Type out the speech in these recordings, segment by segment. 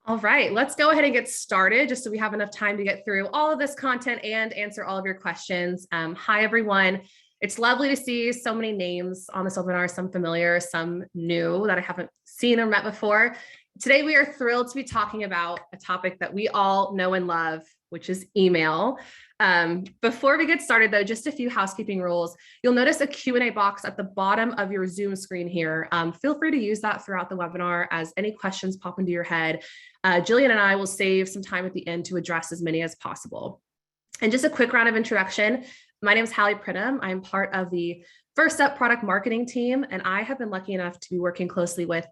All right, let's go ahead and get started just so we have enough time to get through all of this content and answer all of your questions. Hi, everyone. It's lovely to see so many names on this webinar, some familiar, some new that I haven't seen or met before. Today, we are thrilled to be talking about a topic that we all know and love, which is email. Before we get started though, just a few housekeeping rules. You'll notice a Q&A box at the bottom of your Zoom screen here. Feel free to use that throughout the webinar as any questions pop into your head. Gillian and I will save some time at the end to address as many as possible. And just a quick round of introduction. My name is Hallie Pridham. I'm part of the Firstup product marketing team, and I have been lucky enough to be working closely with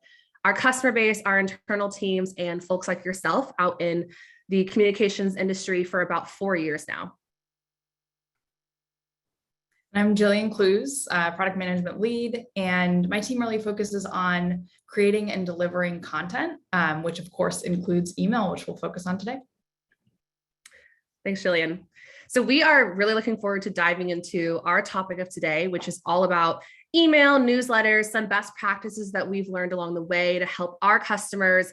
our customer base, our internal teams, and folks like yourself out in the communications industry for about 4 years now. I'm Gillian Clowes, product management lead, and my team really focuses on creating and delivering content, which of course includes email, which we'll focus on today. Thanks, Gillian. So we are really looking forward to diving into our topic of today, which is all about email, newsletters, some best practices that we've learned along the way to help our customers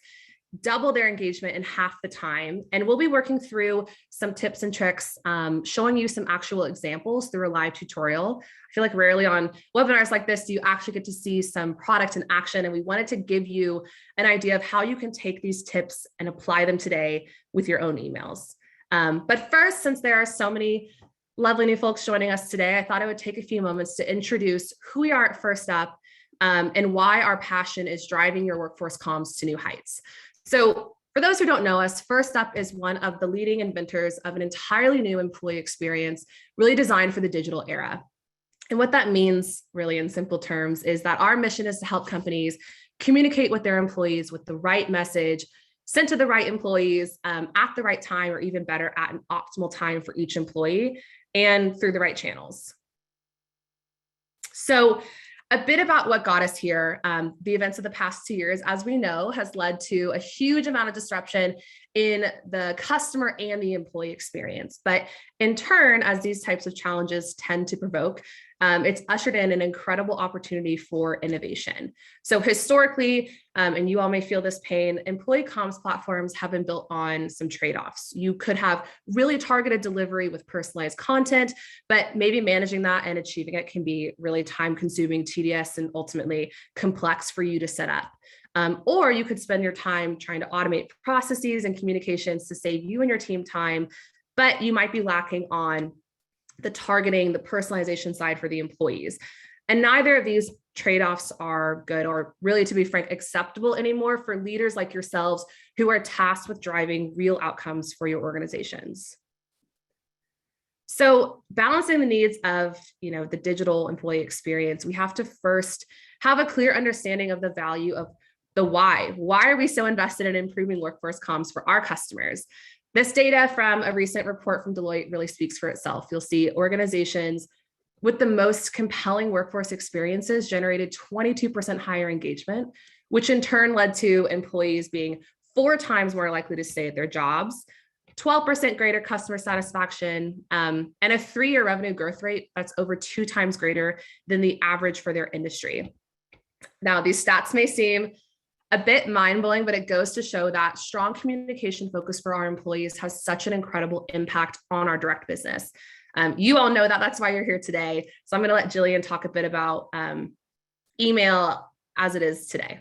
double their engagement in half the time. And we'll be working through some tips and tricks, showing you some actual examples through a live tutorial. I feel like rarely on webinars like this do you actually get to see some product in action. And we wanted to give you an idea of how you can take these tips and apply them today with your own emails. But first, since there are so many lovely new folks joining us today, I thought I would take a few moments to introduce who we are at Firstup and why our passion is driving your workforce comms to new heights. So for those who don't know us, Firstup is one of the leading inventors of an entirely new employee experience, really designed for the digital era. And what that means, really in simple terms, is that our mission is to help companies communicate with their employees with the right message, sent to the right employees at the right time, or even better, at an optimal time for each employee and through the right channels. So a bit about what got us here. The events of the past 2 years, as we know, has led to a huge amount of disruption in the customer and the employee experience. But in turn, as these types of challenges tend to provoke, it's ushered in an incredible opportunity for innovation. So historically, and you all may feel this pain, employee comms platforms have been built on some trade-offs. You could have really targeted delivery with personalized content, but maybe managing that and achieving it can be really time-consuming, tedious, and ultimately complex for you to set up. Or you could spend your time trying to automate processes and communications to save you and your team time, but you might be lacking on the targeting, the personalization side for the employees. And neither of these trade-offs are good, or really, to be frank, acceptable anymore for leaders like yourselves who are tasked with driving real outcomes for your organizations. So balancing the needs of the digital employee experience, we have to first have a clear understanding of the value of the why. Why are we so invested in improving workforce comms for our customers? This data from a recent report from Deloitte really speaks for itself. You'll see organizations with the most compelling workforce experiences generated 22% higher engagement, which in turn led to employees being 4 times more likely to stay at their jobs, 12% greater customer satisfaction, and a 3-year revenue growth rate that's over 2 times greater than the average for their industry. Now, these stats may seem a bit mind-blowing, but it goes to show that strong communication focus for our employees has such an incredible impact on our direct business. You all know that, that's why you're here today. So I'm going to let Gillian talk a bit about email as it is today.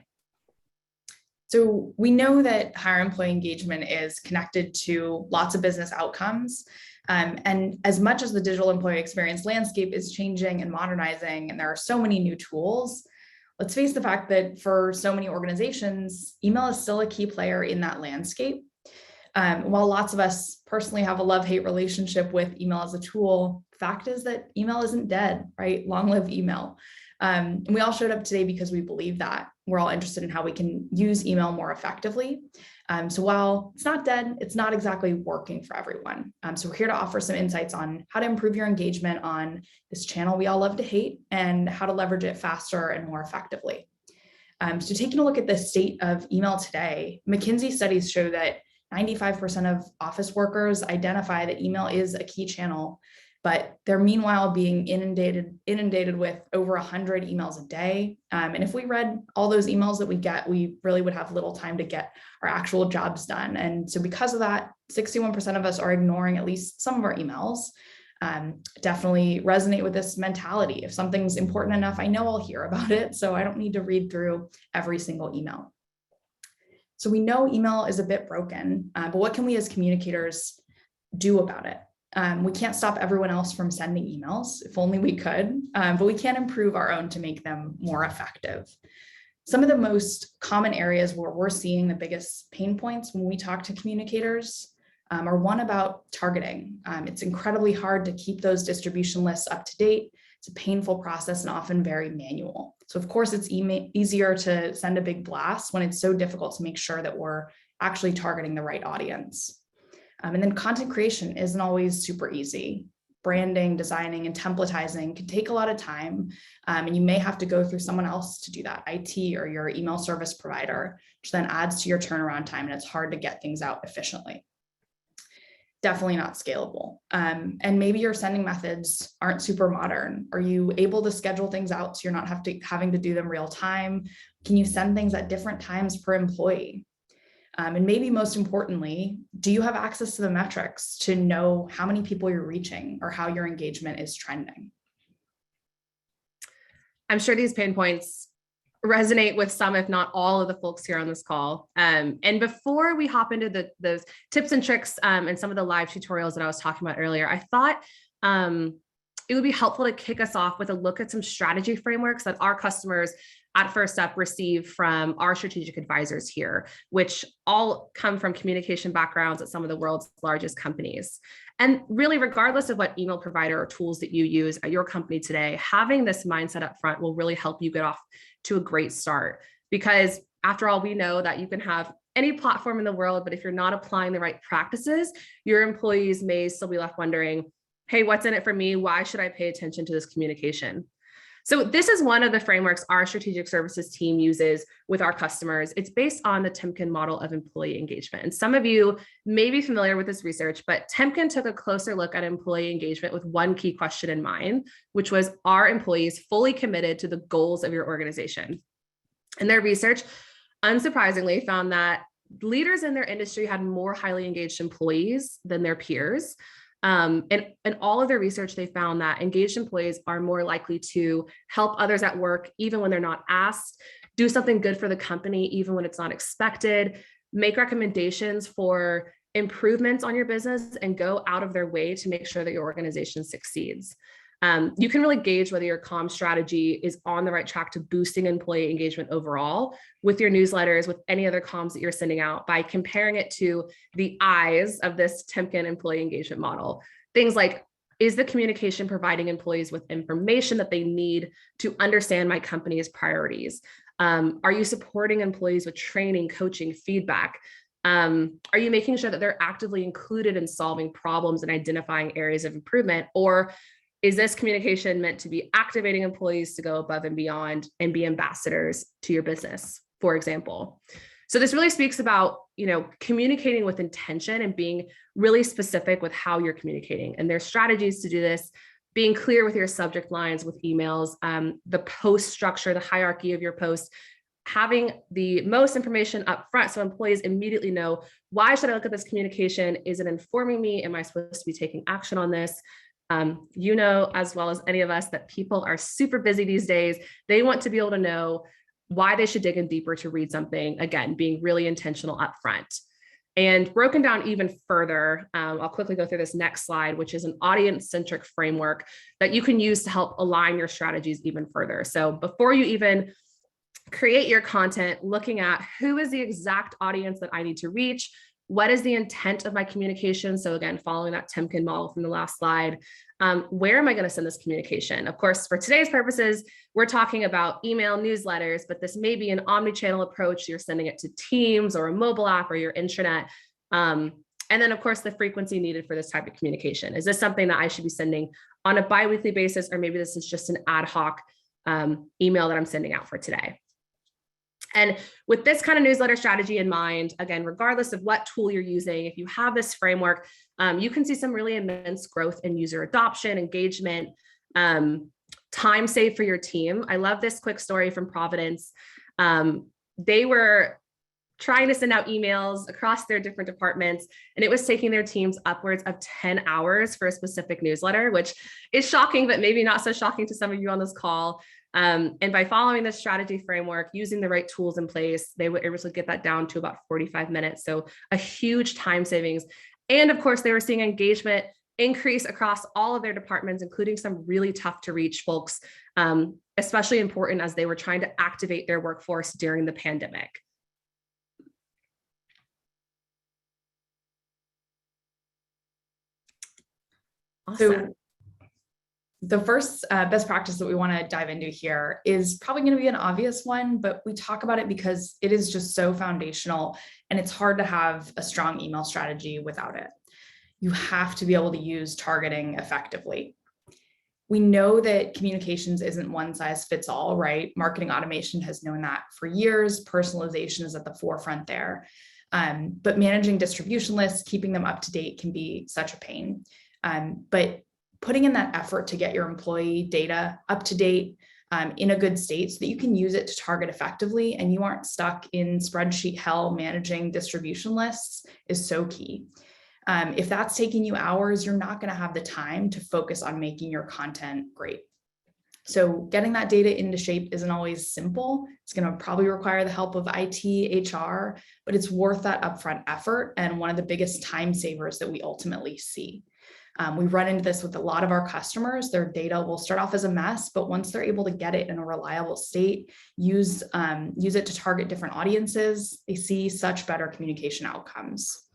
So we know that higher employee engagement is connected to lots of business outcomes. And as much as the digital employee experience landscape is changing and modernizing, and there are so many new tools, let's face the fact that for so many organizations, email is still a key player in that landscape. While lots of us personally have a love-hate relationship with email as a tool, the fact is that email isn't dead, right? Long live email. And we all showed up today because we believe that. We're all interested in how we can use email more effectively. So while it's not dead, it's not exactly working for everyone. So we're here to offer some insights on how to improve your engagement on this channel we all love to hate and how to leverage it faster and more effectively. So taking a look at the state of email today, McKinsey studies show that 95% of office workers identify that email is a key channel but they're meanwhile being inundated with over 100 emails a day. And if we read all those emails that we get, we really would have little time to get our actual jobs done. And so because of that, 61% of us are ignoring at least some of our emails. Definitely resonate with this mentality. If something's important enough, I know I'll hear about it, so I don't need to read through every single email. So we know email is a bit broken, but what can we as communicators do about it? We can't stop everyone else from sending emails, if only we could, but we can improve our own to make them more effective. Some of the most common areas where we're seeing the biggest pain points when we talk to communicators are one about targeting. It's incredibly hard to keep those distribution lists up to date. It's a painful process and often very manual. So of course it's easier to send a big blast when it's so difficult to make sure that we're actually targeting the right audience. And then content creation isn't always super easy. Branding, designing, and templatizing can take a lot of time. And you may have to go through someone else to do that, IT or your email service provider, which then adds to your turnaround time, and it's hard to get things out efficiently. Definitely not scalable. And maybe your sending methods aren't super modern. Are you able to schedule things out so you're not having to do them real time? Can you send things at different times per employee? And maybe most importantly, do you have access to the metrics to know how many people you're reaching or how your engagement is trending? I'm sure these pain points resonate with some, if not all, of the folks here on this call. And before we hop into those tips and tricks and some of the live tutorials that I was talking about earlier, I thought it would be helpful to kick us off with a look at some strategy frameworks that our customers at Firstup receive from our strategic advisors here, which all come from communication backgrounds at some of the world's largest companies. And really, regardless of what email provider or tools that you use at your company today, having this mindset up front will really help you get off to a great start. Because after all, we know that you can have any platform in the world, but if you're not applying the right practices, your employees may still be left wondering, hey, what's in it for me? Why should I pay attention to this communication? So this is one of the frameworks our strategic services team uses with our customers. It's based on the Temkin model of employee engagement. And some of you may be familiar with this research, but Temkin took a closer look at employee engagement with one key question in mind, which was, are employees fully committed to the goals of your organization? And their research, unsurprisingly, found that leaders in their industry had more highly engaged employees than their peers. And in all of their research, they found that engaged employees are more likely to help others at work, even when they're not asked, do something good for the company, even when it's not expected, make recommendations for improvements on your business, and go out of their way to make sure that your organization succeeds. You can really gauge whether your comm strategy is on the right track to boosting employee engagement overall with your newsletters, with any other comms that you're sending out, by comparing it to the eyes of this Temkin employee engagement model. Things like, is the communication providing employees with information that they need to understand my company's priorities? Are you supporting employees with training, coaching, feedback? Are you making sure that they're actively included in solving problems and identifying areas of improvement? Or is this communication meant to be activating employees to go above and beyond and be ambassadors to your business, for example? So this really speaks about, communicating with intention and being really specific with how you're communicating. And there's strategies to do this, being clear with your subject lines with emails, the post structure, the hierarchy of your post, having the most information up front so employees immediately know, why should I look at this communication? Is it informing me? Am I supposed to be taking action on this? As well as any of us, that people are super busy these days. They want to be able to know why they should dig in deeper to read something. Again, being really intentional up front. And broken down even further, I'll quickly go through this next slide, which is an audience-centric framework that you can use to help align your strategies even further. So before you even create your content, looking at who is the exact audience that I need to reach, what is the intent of my communication? So again, following that Temkin model from the last slide, where am I going to send this communication? Of course, for today's purposes, we're talking about email newsletters, but this may be an omni-channel approach. You're sending it to Teams or a mobile app or your intranet. And then of course, the frequency needed for this type of communication. Is this something that I should be sending on a bi-weekly basis, or maybe this is just an ad hoc email that I'm sending out for today? And with this kind of newsletter strategy in mind, again, regardless of what tool you're using, if you have this framework, you can see some really immense growth in user adoption, engagement, time saved for your team. I love this quick story from Providence. They were trying to send out emails across their different departments, and it was taking their teams upwards of 10 hours for a specific newsletter, which is shocking, but maybe not so shocking to some of you on this call. And by following this strategy framework, using the right tools in place, they were able to get that down to about 45 minutes. So a huge time savings. And of course, they were seeing engagement increase across all of their departments, including some really tough to reach folks, especially important as they were trying to activate their workforce during the pandemic. Awesome. So the first best practice that we want to dive into here is probably going to be an obvious one, but we talk about it because it is just so foundational and it's hard to have a strong email strategy without it. You have to be able to use targeting effectively. We know that communications isn't one size fits all, right? Marketing automation has known that for years. Personalization is at the forefront there. But managing distribution lists, keeping them up to date can be such a pain. But putting in that effort to get your employee data up to date in a good state so that you can use it to target effectively and you aren't stuck in spreadsheet hell managing distribution lists is so key. If that's taking you hours, you're not going to have the time to focus on making your content great. So getting that data into shape isn't always simple. It's going to probably require the help of IT, HR, but it's worth that upfront effort and one of the biggest time savers that we ultimately see. We run into this with a lot of our customers. Their data will start off as a mess, but once they're able to get it in a reliable state, use it to target different audiences, they see such better communication outcomes.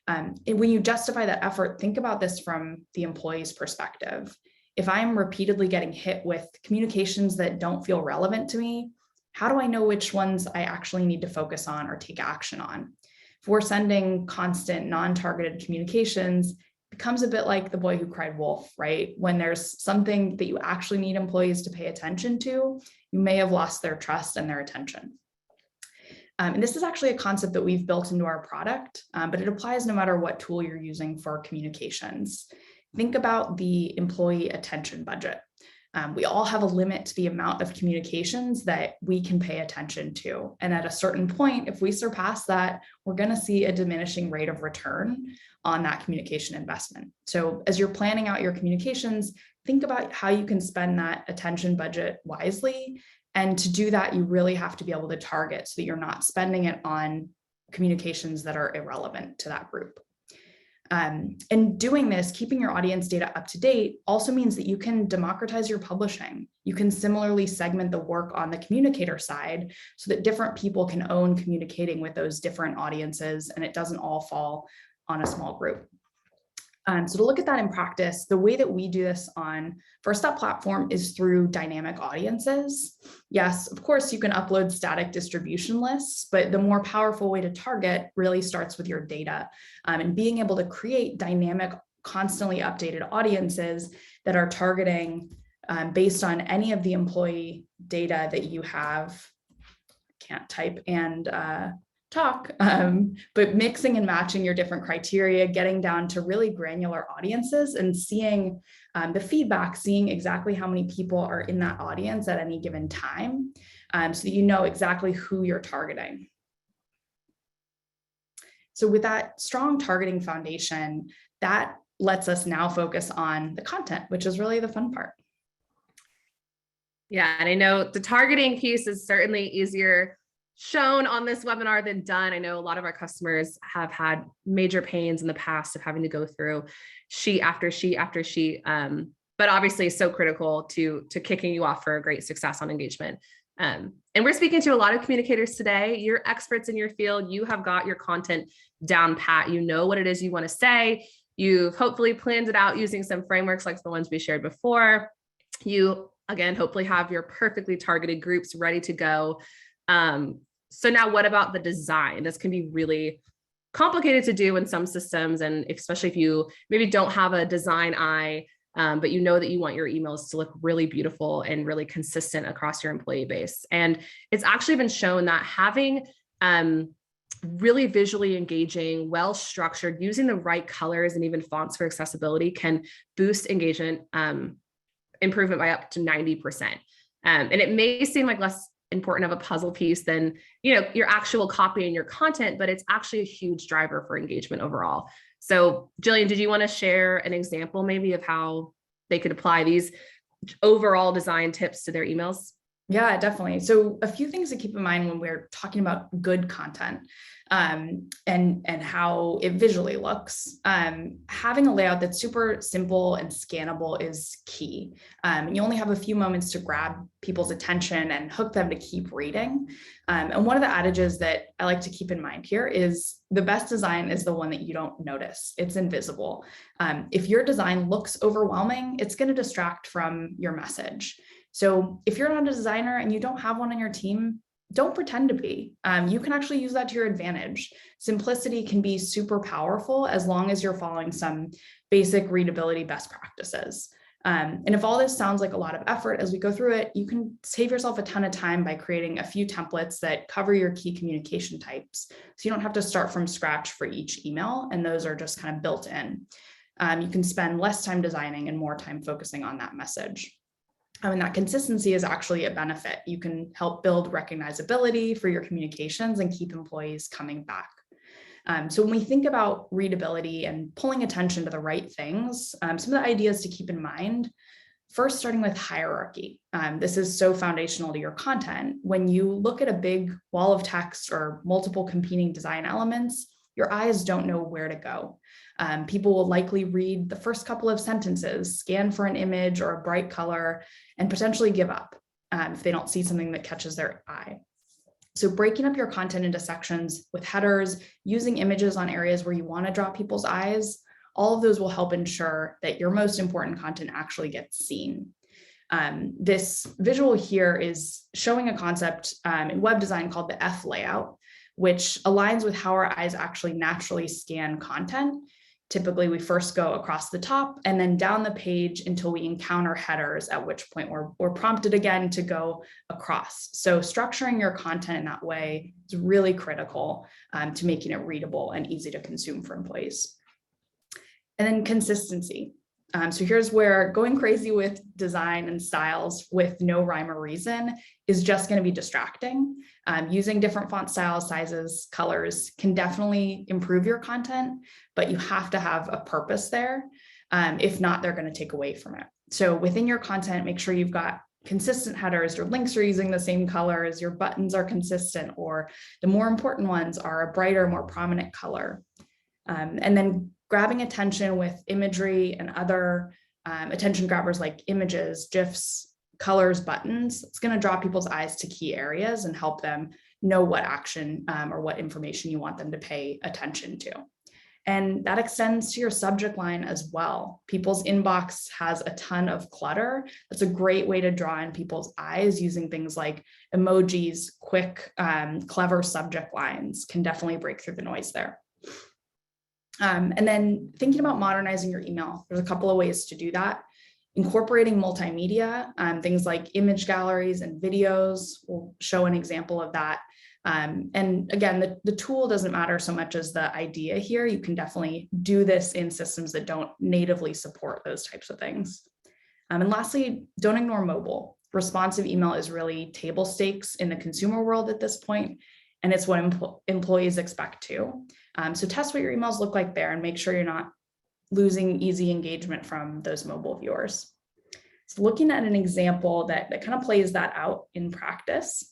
And when you justify that effort, think about this from the employee's perspective. If I'm repeatedly getting hit with communications that don't feel relevant to me, how do I know which ones I actually need to focus on or take action on? If we're sending constant non-targeted communications, it becomes a bit like the boy who cried wolf, right? When there's something that you actually need employees to pay attention to, you may have lost their trust and their attention. And this is actually a concept that we've built into our product, but it applies no matter what tool you're using for communications. Think about the employee attention budget. We all have a limit to the amount of communications that we can pay attention to. And at a certain point, if we surpass that, we're going to see a diminishing rate of return on that communication investment. So as you're planning out your communications, think about how you can spend that attention budget wisely. And to do that, you really have to be able to target so that you're not spending it on communications that are irrelevant to that group. And doing this, keeping your audience data up to date also means that you can democratize your publishing. You can similarly segment the work on the communicator side so that different people can own communicating with those different audiences and it doesn't all fall on a small group. So to look at that in practice, the way that we do this on Firstup platform is through dynamic audiences. Yes, of course, you can upload static distribution lists, but the more powerful way to target really starts with your data and being able to create dynamic, constantly updated audiences that are targeting based on any of the employee data that you have. Can't type and talk, but mixing and matching your different criteria, getting down to really granular audiences and seeing the feedback, seeing exactly how many people are in that audience at any given time, so that you know exactly who you're targeting. So with that strong targeting foundation, that lets us now focus on the content, which is really the fun part. Yeah, and I know the targeting piece is certainly easier shown on this webinar than done. I know a lot of our customers have had major pains in the past of having to go through sheet after sheet after sheet, but obviously so critical to kicking you off for a great success on engagement. And we're speaking to a lot of communicators today. You're experts in your field. You have got your content down pat. You know what it is you want to say. You've hopefully planned it out using some frameworks like the ones we shared before. You, again, hopefully have your perfectly targeted groups ready to go. So now what about the design? This can be really complicated to do in some systems. And especially if you maybe don't have a design eye, but you know that you want your emails to look really beautiful and really consistent across your employee base. And it's actually been shown that having really visually engaging, well-structured, using the right colors and even fonts for accessibility can boost engagement improvement by up to 90%. And it may seem like less important of a puzzle piece than, your actual copy and your content, but it's actually a huge driver for engagement overall. So Gillian, did you want to share an example maybe of how they could apply these overall design tips to their emails? Yeah, definitely. So a few things to keep in mind when we're talking about good content and how it visually looks. Having a layout that's super simple and scannable is key. You only have a few moments to grab people's attention and hook them to keep reading. And one of the adages that I like to keep in mind here is the best design is the one that you don't notice. It's invisible. If your design looks overwhelming, it's going to distract from your message. So if you're not a designer and you don't have one on your team, don't pretend to be. You can actually use that to your advantage. Simplicity can be super powerful as long as you're following some basic readability best practices. And if all this sounds like a lot of effort as we go through it, you can save yourself a ton of time by creating a few templates that cover your key communication types. So you don't have to start from scratch for each email, and those are just kind of built in. You can spend less time designing and more time focusing on that message. And that consistency is actually a benefit. You can help build recognizability for your communications and keep employees coming back. So when we think about readability and pulling attention to the right things, some of the ideas to keep in mind, first starting with hierarchy. This is so foundational to your content. When you look at a big wall of text or multiple competing design elements, your eyes don't know where to go. People will likely read the first couple of sentences, scan for an image or a bright color, and potentially give up if they don't see something that catches their eye. So breaking up your content into sections with headers, using images on areas where you want to draw people's eyes, all of those will help ensure that your most important content actually gets seen. This visual here is showing a concept in web design called the F layout, which aligns with how our eyes actually naturally scan content. Typically, we first go across the top and then down the page until we encounter headers, at which point we're prompted again to go across. So structuring your content in that way is really critical to making it readable and easy to consume for employees. And then consistency. So here's where going crazy with design and styles with no rhyme or reason is just going to be distracting. Using different font styles, sizes, colors can definitely improve your content, but you have to have a purpose there. If not, they're going to take away from it. So within your content, make sure you've got consistent headers, your links are using the same colors, your buttons are consistent, or the more important ones are a brighter, more prominent color. And then grabbing attention with imagery and other attention grabbers like images, GIFs, colors, buttons. It's going to draw people's eyes to key areas and help them know what action or what information you want them to pay attention to. And that extends to your subject line as well. People's inbox has a ton of clutter. That's a great way to draw in people's eyes using things like emojis, quick, clever subject lines can definitely break through the noise there. And then thinking about modernizing your email, there's a couple of ways to do that. Incorporating multimedia, things like image galleries and videos will show an example of that. And again, the tool doesn't matter so much as the idea here. You can definitely do this in systems that don't natively support those types of things. And lastly, don't ignore mobile. Responsive email is really table stakes in the consumer world at this point, and it's what employees expect too. So test what your emails look like there and make sure you're not losing easy engagement from those mobile viewers. So looking at an example that kind of plays that out in practice.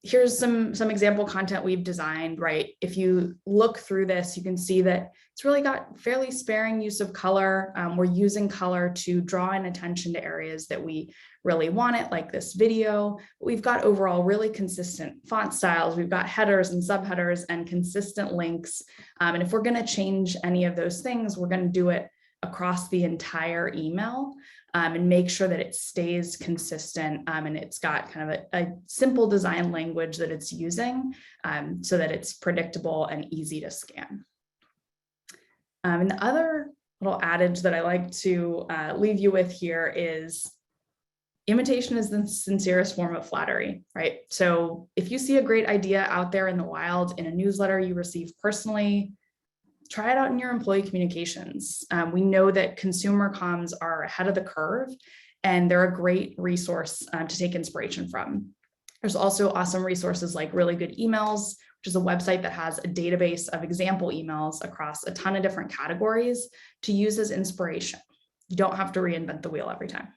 Here's some example content we've designed, right? If you look through this, you can see that it's really got fairly sparing use of color. We're using color to draw in attention to areas that we really want it, like this video. We've got overall really consistent font styles. We've got headers and subheaders and consistent links. And if we're going to change any of those things, we're going to do it across the entire email. And make sure that it stays consistent and it's got kind of a simple design language that it's using so that it's predictable and easy to scan. And the other little adage that I like to leave you with here is imitation is the sincerest form of flattery, right? So if you see a great idea out there in the wild in a newsletter you receive personally, try it out in your employee communications. We know that consumer comms are ahead of the curve, and they're a great resource to take inspiration from. There's also awesome resources like Really Good Emails, which is a website that has a database of example emails across a ton of different categories to use as inspiration. You don't have to reinvent the wheel every time.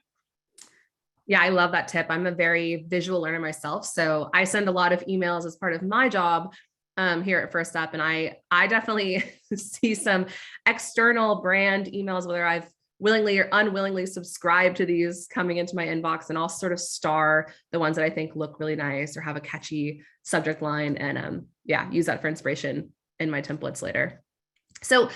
Yeah, I love that tip. I'm a very visual learner myself. So I send a lot of emails as part of my job here at Firstup. And I definitely see some external brand emails, whether I've willingly or unwillingly subscribed to these coming into my inbox, and I'll sort of star the ones that I think look really nice or have a catchy subject line, and yeah, use that for inspiration in my templates later. So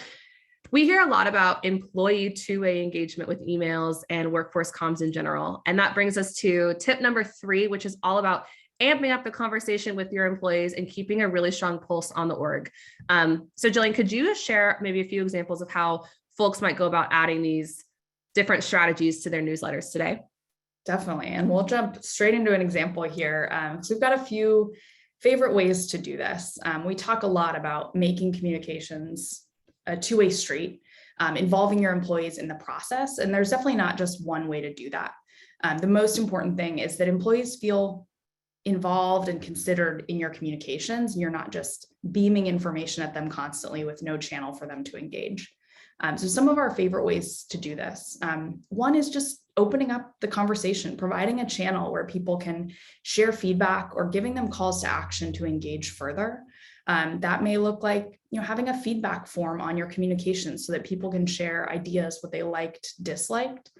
we hear a lot about employee two-way engagement with emails and workforce comms in general. And that brings us to tip number 3, which is all about amping up the conversation with your employees and keeping a really strong pulse on the org. So Gillian, could you share maybe a few examples of how folks might go about adding these different strategies to their newsletters today? Definitely. And we'll jump straight into an example here. So we've got a few favorite ways to do this. We talk a lot about making communications a two-way street, involving your employees in the process. And there's definitely not just one way to do that. The most important thing is that employees feel involved and considered in your communications, and you're not just beaming information at them constantly with no channel for them to engage. So some of our favorite ways to do this. One is just opening up the conversation, providing a channel where people can share feedback or giving them calls to action to engage further. That may look like, having a feedback form on your communications so that people can share ideas, what they liked, disliked.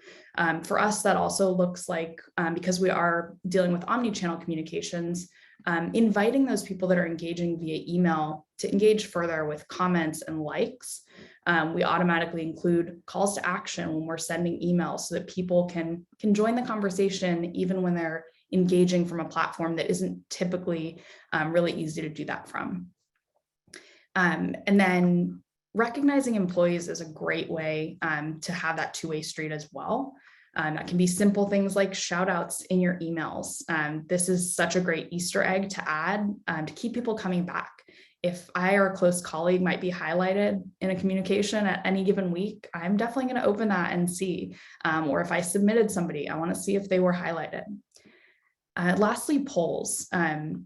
For us, that also looks like, because we are dealing with omni-channel communications, inviting those people that are engaging via email to engage further with comments and likes. We automatically include calls to action when we're sending emails so that people can join the conversation even when they're engaging from a platform that isn't typically really easy to do that from. And then recognizing employees is a great way to have that two-way street as well. That can be simple things like shout outs in your emails. This is such a great Easter egg to add to keep people coming back. If I or a close colleague might be highlighted in a communication at any given week, I'm definitely going to open that and see. Or if I submitted somebody, I want to see if they were highlighted. Lastly, polls.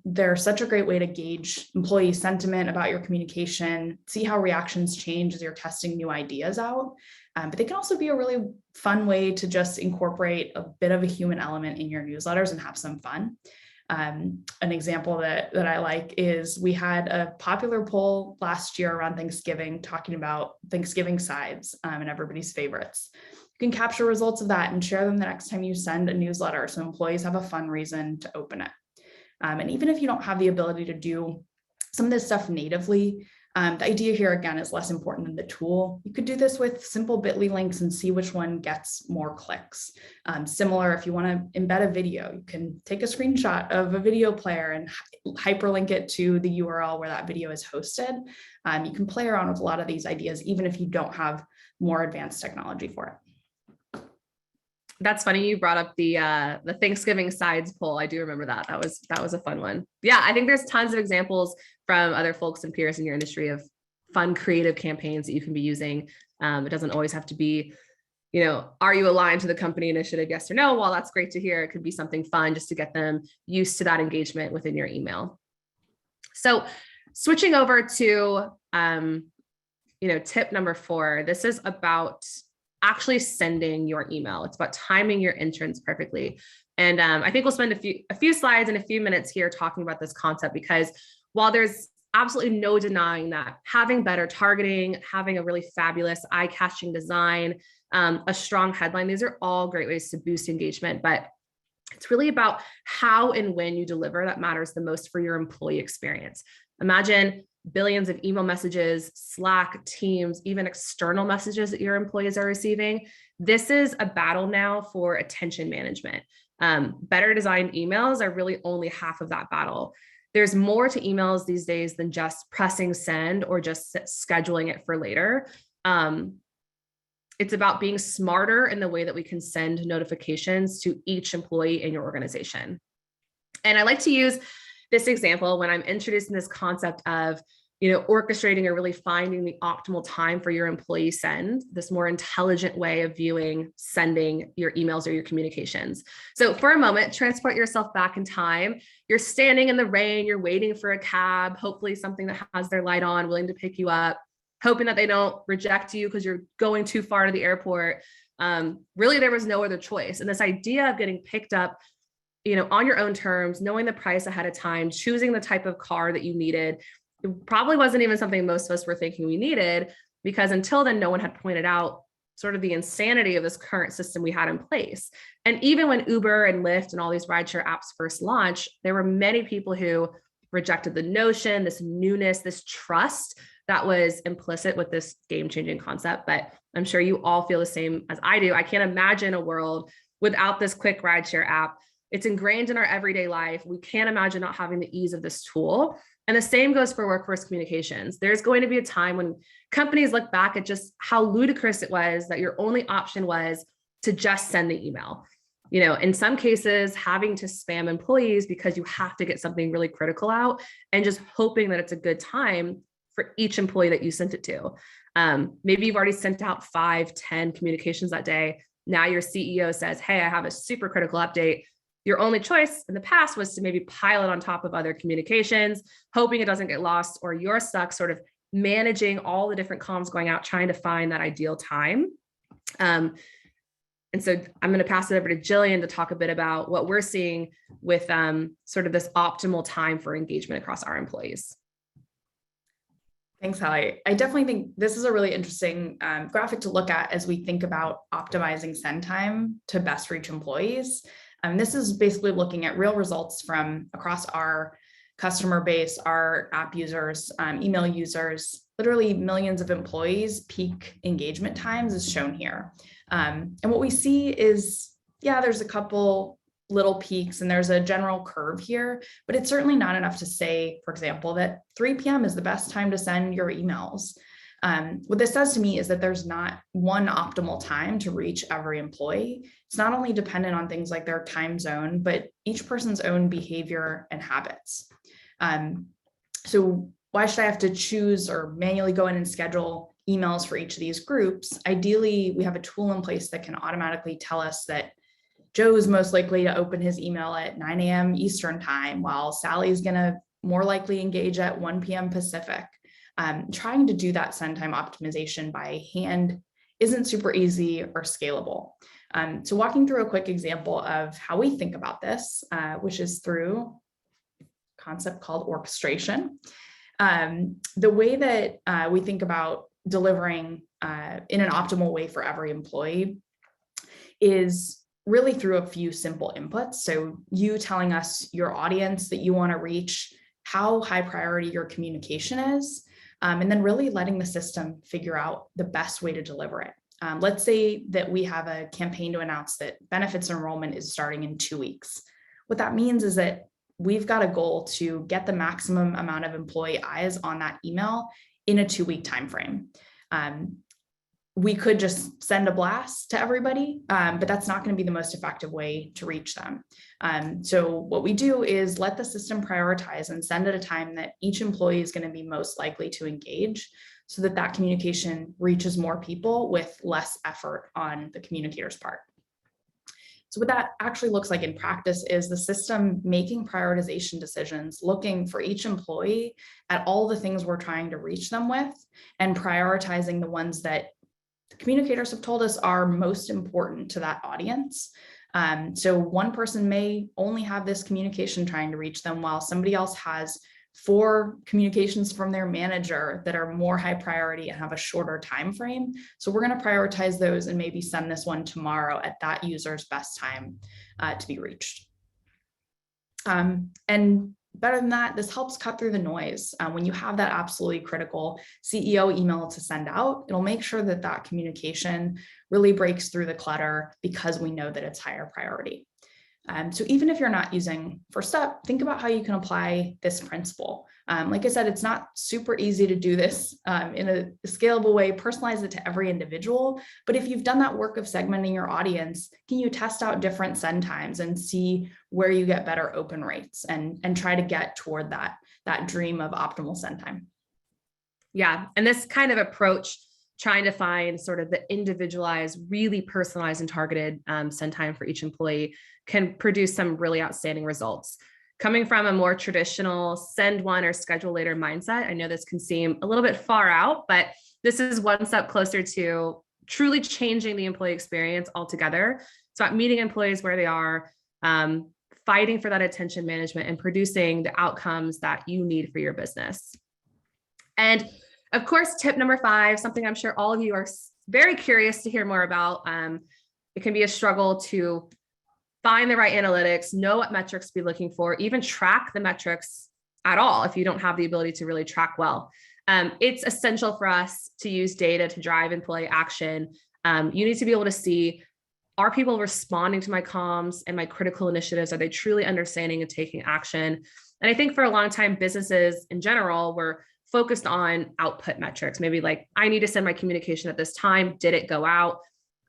They're such a great way to gauge employee sentiment about your communication, see how reactions change as you're testing new ideas out. But they can also be a really fun way to just incorporate a bit of a human element in your newsletters and have some fun. An example that I like is we had a popular poll last year around Thanksgiving talking about Thanksgiving sides and everybody's favorites. You can capture results of that and share them the next time you send a newsletter so employees have a fun reason to open it. And even if you don't have the ability to do some of this stuff natively, the idea here again is less important than the tool. You could do this with simple bit.ly links and see which one gets more clicks. Similar, if you want to embed a video, you can take a screenshot of a video player and hyperlink it to the URL where that video is hosted. You can play around with a lot of these ideas, even if you don't have more advanced technology for it. That's funny. You brought up the Thanksgiving sides poll. I do remember that. That was a fun one. Yeah, I think there's tons of examples from other folks and peers in your industry of fun, creative campaigns that you can be using. It doesn't always have to be, are you aligned to the company initiative? Yes or no? While that's great to hear, it could be something fun just to get them used to that engagement within your email. So switching over to, tip number 4, this is about actually sending your email. It's about timing your entrance perfectly. And I think we'll spend a few slides and a few minutes here talking about this concept, because while there's absolutely no denying that having better targeting, having a really fabulous eye-catching design, a strong headline, these are all great ways to boost engagement, but it's really about how and when you deliver that matters the most for your employee experience. Imagine billions of email messages, Slack, Teams, even external messages that your employees are receiving. This is a battle now for attention management. Better designed emails are really only half of that battle. There's more to emails these days than just pressing send or just scheduling it for later. It's about being smarter in the way that we can send notifications to each employee in your organization. And I like to use this example when I'm introducing this concept of, orchestrating or really finding the optimal time for your employee send, this more intelligent way of viewing, sending your emails or your communications. So for a moment, transport yourself back in time. You're standing in the rain, you're waiting for a cab, hopefully something that has their light on, willing to pick you up, hoping that they don't reject you because you're going too far to the airport. Really, there was no other choice. And this idea of getting picked up, on your own terms, knowing the price ahead of time, choosing the type of car that you needed, it probably wasn't even something most of us were thinking we needed, because until then, no one had pointed out sort of the insanity of this current system we had in place. And even when Uber and Lyft and all these rideshare apps first launched, there were many people who rejected the notion, this newness, this trust that was implicit with this game-changing concept. But I'm sure you all feel the same as I do. I can't imagine a world without this quick rideshare app. It's ingrained in our everyday life. We can't imagine not having the ease of this tool. And the same goes for workforce communications. There's going to be a time when companies look back at just how ludicrous it was that your only option was to just send the email. In some cases, having to spam employees because you have to get something really critical out and just hoping that it's a good time for each employee that you sent it to. Maybe you've already sent out 5, 10 communications that day. Now your CEO says, hey, I have a super critical update. Your only choice in the past was to maybe pile it on top of other communications, hoping it doesn't get lost, or you're stuck sort of managing all the different comms going out, trying to find that ideal time. And so I'm going to pass it over to Gillian to talk a bit about what we're seeing with sort of this optimal time for engagement across our employees. Thanks, Hallie. I definitely think this is a really interesting graphic to look at as we think about optimizing send time to best reach employees. This is basically looking at real results from across our customer base, our app users, email users, literally millions of employees. Peak engagement times is shown here. And what we see is, there's a couple little peaks and there's a general curve here, but it's certainly not enough to say, for example, that 3 p.m. is the best time to send your emails. What this says to me is that there's not one optimal time to reach every employee. It's not only dependent on things like their time zone, but each person's own behavior and habits. So why should I have to choose or manually go in and schedule emails for each of these groups? Ideally, we have a tool in place that can automatically tell us that Joe's most likely to open his email at 9 a.m. Eastern time, while Sally's going to more likely engage at 1 p.m. Pacific. Trying to do that send time optimization by hand isn't super easy or scalable. So walking through a quick example of how we think about this, which is through a concept called orchestration. The way that we think about delivering in an optimal way for every employee is really through a few simple inputs. So you telling us your audience that you want to reach, how high priority your communication is, and then really letting the system figure out the best way to deliver it. Let's say that we have a campaign to announce that benefits enrollment is starting in 2 weeks. What that means is that we've got a goal to get the maximum amount of employee eyes on that email in a 2-week timeframe. We could just send a blast to everybody, but that's not going to be the most effective way to reach them. So what we do is let the system prioritize and send at a time that each employee is going to be most likely to engage, so that that communication reaches more people with less effort on the communicator's part. So what that actually looks like in practice is the system making prioritization decisions, looking for each employee at all the things we're trying to reach them with, and prioritizing the ones that the communicators have told us are most important to that audience. So one person may only have this communication trying to reach them, while somebody else has 4 communications from their manager that are more high priority and have a shorter time frame. So we're going to prioritize those and maybe send this one tomorrow at that user's best time to be reached. And better than that, this helps cut through the noise. When you have that absolutely critical CEO email to send out, it'll make sure that that communication really breaks through the clutter because we know that it's higher priority. So even if you're not using Firstup, think about how you can apply this principle. Like I said, it's not super easy to do this in a scalable way, personalize it to every individual. But if you've done that work of segmenting your audience, can you test out different send times and see where you get better open rates and try to get toward that dream of optimal send time? Yeah. And this kind of approach, trying to find sort of the individualized, really personalized and targeted send time for each employee, can produce some really outstanding results. Coming from a more traditional send one or schedule later mindset, I know this can seem a little bit far out, but this is one step closer to truly changing the employee experience altogether. It's about meeting employees where they are, fighting for that attention management and producing the outcomes that you need for your business. And of course, tip number 5, something I'm sure all of you are very curious to hear more about. It can be a struggle to find the right analytics, know what metrics to be looking for, even track the metrics at all if you don't have the ability to really track well. It's essential for us to use data to drive employee action. You need to be able to see, are people responding to my comms and my critical initiatives? Are they truly understanding and taking action? And I think for a long time, businesses in general were focused on output metrics, maybe like, I need to send my communication at this time. Did it go out?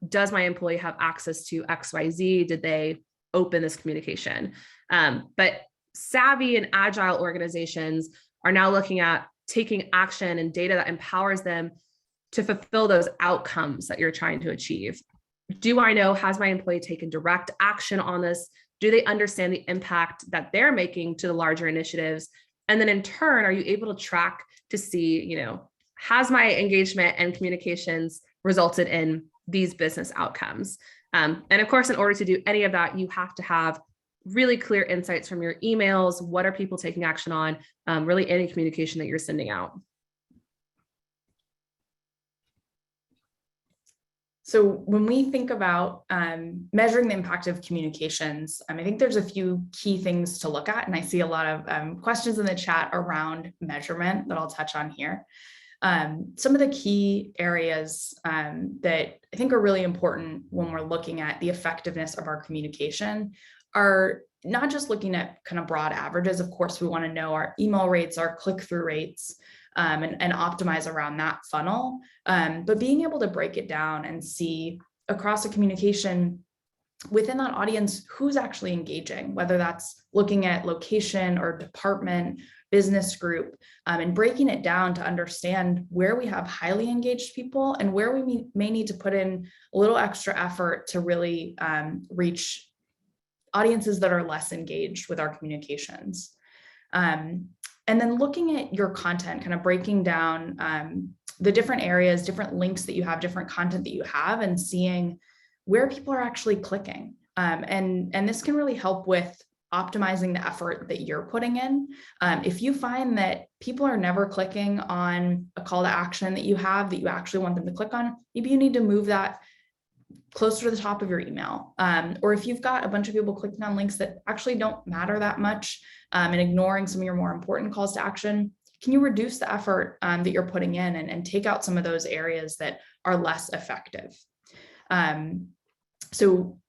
Does my employee have access to XYZ? Did they open this communication? But savvy and agile organizations are now looking at taking action and data that empowers them to fulfill those outcomes that you're trying to achieve. Do I know, has my employee taken direct action on this? Do they understand the impact that they're making to the larger initiatives? And then in turn, are you able to track to see, has my engagement and communications resulted in these business outcomes? And of course, in order to do any of that, you have to have really clear insights from your emails. What are people taking action on? Really any communication that you're sending out. So when we think about measuring the impact of communications, I think there's a few key things to look at. And I see a lot of questions in the chat around measurement that I'll touch on here. Some of the key areas that I think are really important when we're looking at the effectiveness of our communication are not just looking at kind of broad averages. Of course, we want to know our email rates, our click-through rates, and optimize around that funnel. But being able to break it down and see across a communication within that audience, who's actually engaging, whether that's looking at location or department, business group, and breaking it down to understand where we have highly engaged people and where we may need to put in a little extra effort to really reach audiences that are less engaged with our communications. And then looking at your content, kind of breaking down the different areas, different links that you have, different content that you have, and seeing where people are actually clicking. And this can really help with optimizing the effort that you're putting in. If you find that people are never clicking on a call to action that you have that you actually want them to click on, maybe you need to move that closer to the top of your email. Or if you've got a bunch of people clicking on links that actually don't matter that much and ignoring some of your more important calls to action, can you reduce the effort that you're putting in and take out some of those areas that are less effective? So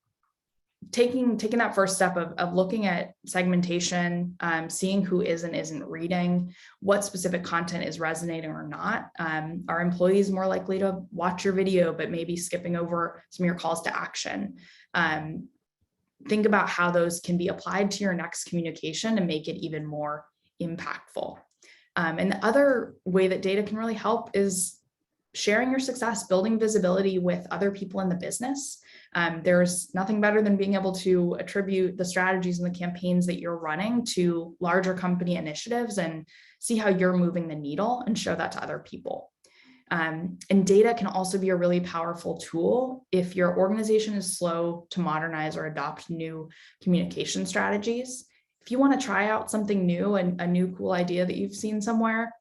taking that first step of looking at segmentation, seeing who is and isn't reading, what specific content is resonating or not. Are employees more likely to watch your video, but maybe skipping over some of your calls to action? Think about how those can be applied to your next communication and make it even more impactful. And the other way that data can really help is sharing your success, building visibility with other people in the business. There's nothing better than being able to attribute the strategies and the campaigns that you're running to larger company initiatives and see how you're moving the needle and show that to other people. And data can also be a really powerful tool if your organization is slow to modernize or adopt new communication strategies. If you want to try out something new and a new cool idea that you've seen somewhere,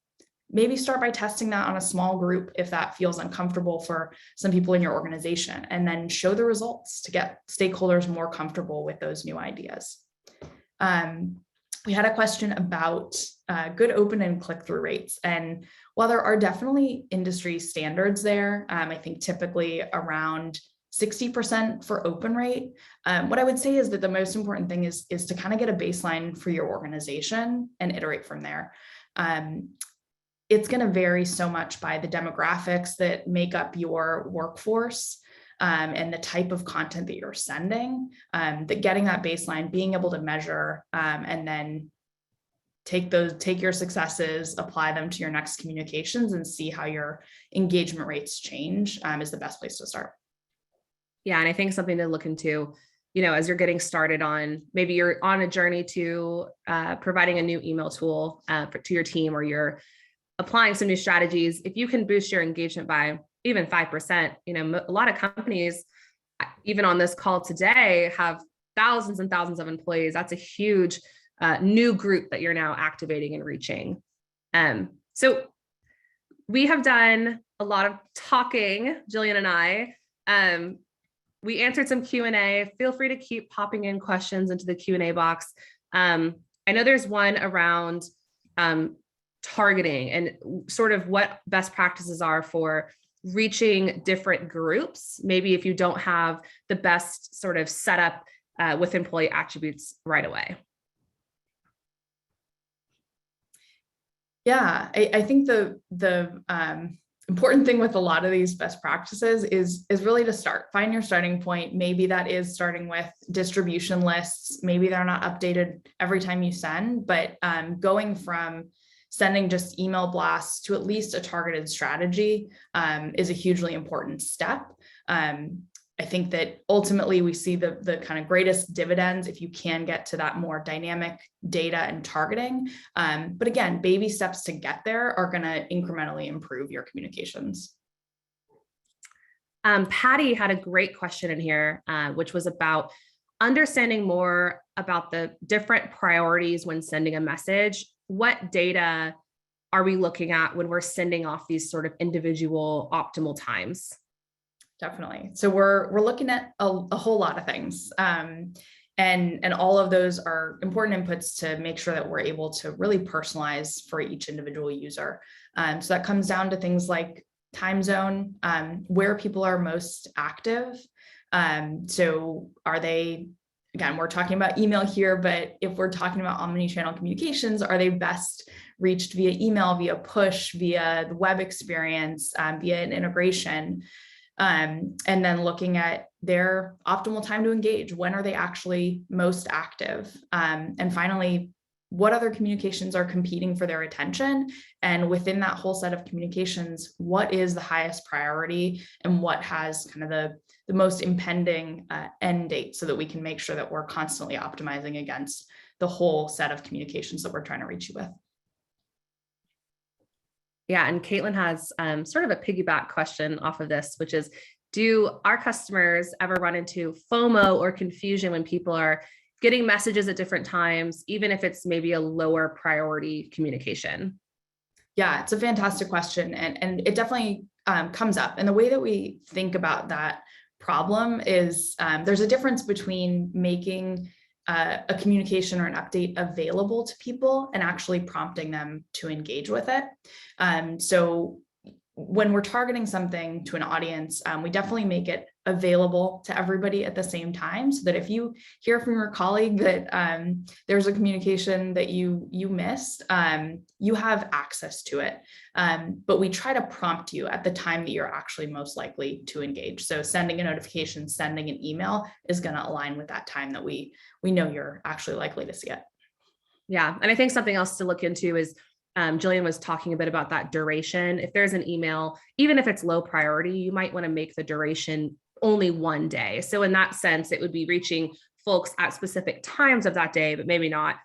maybe start by testing that on a small group if that feels uncomfortable for some people in your organization, and then show the results to get stakeholders more comfortable with those new ideas. We had a question about good open and click-through rates. And while there are definitely industry standards there, I think typically around 60% for open rate. What I would say is that the most important thing is to kind of get a baseline for your organization and iterate from there. It's going to vary so much by the demographics that make up your workforce. And the type of content that you're sending, that getting that baseline, being able to measure, and then take your successes, apply them to your next communications, and see how your engagement rates change, is the best place to start. Yeah. And I think something to look into, as you're getting started on, maybe you're on a journey to providing a new email tool to your team, or you're applying some new strategies. If you can boost your engagement by even 5%, a lot of companies, even on this call today, have thousands and thousands of employees. That's a huge new group that you're now activating and reaching. So we have done a lot of talking, Gillian and I. We answered some Q&A. Feel free to keep popping in questions into the Q&A box. I know there's one around targeting and sort of what best practices are for reaching different groups. Maybe if you don't have the best sort of setup with employee attributes right away. Yeah, I think the important thing with a lot of these best practices is really to find your starting point. Maybe that is starting with distribution lists. Maybe they're not updated every time you send, but going from sending just email blasts to at least a targeted strategy is a hugely important step. I think that ultimately we see the kind of greatest dividends if you can get to that more dynamic data and targeting. But again, baby steps to get there are going to incrementally improve your communications. Patty had a great question in here, which was about understanding more about the different priorities when sending a message. What data are we looking at when we're sending off these sort of individual optimal times? Definitely. So we're looking at a whole lot of things. And all of those are important inputs to make sure that we're able to really personalize for each individual user. So that comes down to things like time zone, where people are most active. So are they, again, we're talking about email here, but if we're talking about omni-channel communications, are they best reached via email, via push, via the web experience, via an integration? And then looking at their optimal time to engage. When are they actually most active? And finally, what other communications are competing for their attention? And within that whole set of communications, what is the highest priority and what has kind of the most impending end date, so that we can make sure that we're constantly optimizing against the whole set of communications that we're trying to reach you with. Yeah, and Caitlin has sort of a piggyback question off of this, which is, do our customers ever run into FOMO or confusion when people are getting messages at different times, even if it's maybe a lower priority communication? Yeah, it's a fantastic question. And it definitely comes up. And the way that we think about that problem is there's a difference between making a communication or an update available to people and actually prompting them to engage with it. So when we're targeting something to an audience, we definitely make it available to everybody at the same time, so that if you hear from your colleague that there's a communication that you missed, you have access to it. But we try to prompt you at the time that you're actually most likely to engage. So sending a notification, sending an email is going to align with that time that we know you're actually likely to see it. Yeah. And I think something else to look into is Gillian was talking a bit about that duration. If there's an email, even if it's low priority, you might want to make the duration only one day. So in that sense, it would be reaching folks at specific times of that day, but maybe not,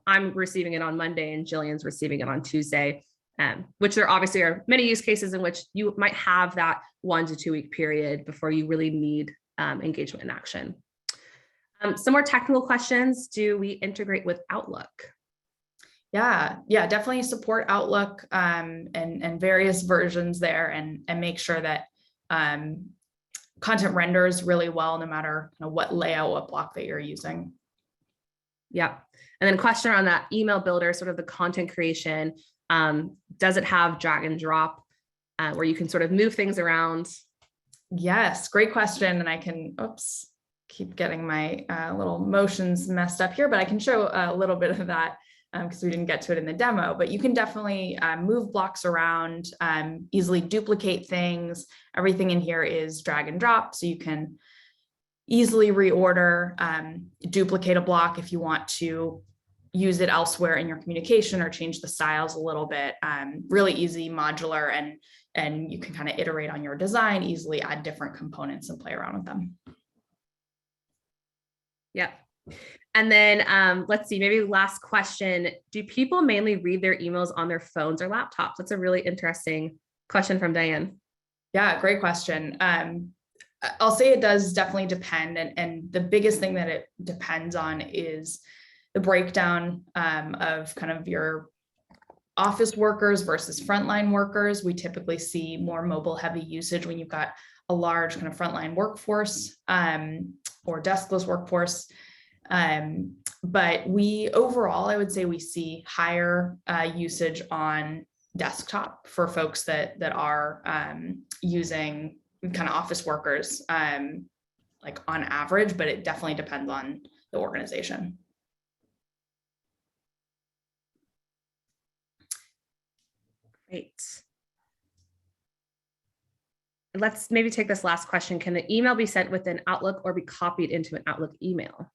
I'm receiving it on Monday and Gillian's receiving it on Tuesday, which there obviously are many use cases in which you might have that 1 to 2 week period before you really need engagement and action. Some more technical questions. Do we integrate with Outlook? Yeah, definitely support Outlook and various versions there, and make sure that content renders really well, no matter what layout, what block that you're using. Yeah. And then question on that email builder, sort of the content creation. Does it have drag and drop where you can sort of move things around? Yes, great question. And I can, keep getting my little motions messed up here, but I can show a little bit of that because we didn't get to it in the demo, but you can definitely move blocks around, easily duplicate things. Everything in here is drag and drop, so you can easily reorder, duplicate a block if you want to use it elsewhere in your communication or change the styles a little bit. Really easy, modular, and you can kind of iterate on your design, easily add different components and play around with them. Yep. And then let's see, maybe last question. Do people mainly read their emails on their phones or laptops? That's a really interesting question from Diane. Yeah, great question. I'll say it does definitely depend. And the biggest thing that it depends on is the breakdown of kind of your office workers versus frontline workers. We typically see more mobile heavy usage when you've got a large kind of frontline workforce or deskless workforce. But we overall, I would say we see higher usage on desktop for folks that are using kind of office workers, like on average, but it definitely depends on the organization. Great. Let's maybe take this last question. Can the email be sent with an Outlook or be copied into an Outlook email?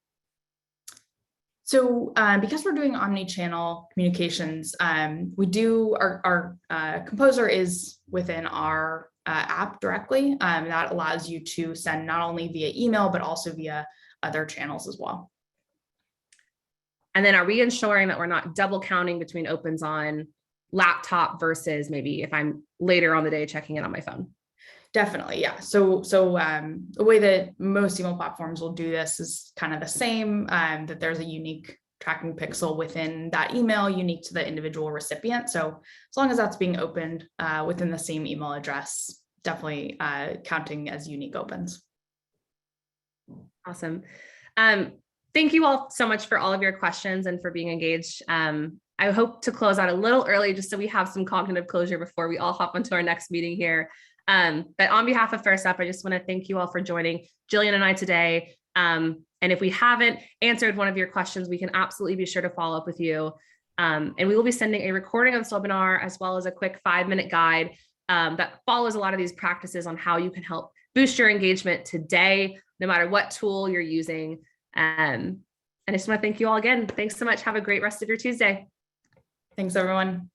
So because we're doing omni-channel communications, we do our composer is within our app directly. That allows you to send not only via email, but also via other channels as well. And then are we ensuring that we're not double counting between opens on laptop versus maybe if I'm later on the day checking it on my phone? Definitely, yeah. So the way that most email platforms will do this is kind of the same, that there's a unique tracking pixel within that email, unique to the individual recipient. So as long as that's being opened within the same email address, definitely counting as unique opens. Awesome. Thank you all so much for all of your questions and for being engaged. I hope to close out a little early just so we have some cognitive closure before we all hop into our next meeting here. But on behalf of Firstup, I just want to thank you all for joining Gillian and I today. And if we haven't answered one of your questions, we can absolutely be sure to follow up with you. And we will be sending a recording of this webinar as well as a quick 5-minute guide that follows a lot of these practices on how you can help boost your engagement today, no matter what tool you're using. And I just want to thank you all again. Thanks so much. Have a great rest of your Tuesday. Thanks, everyone.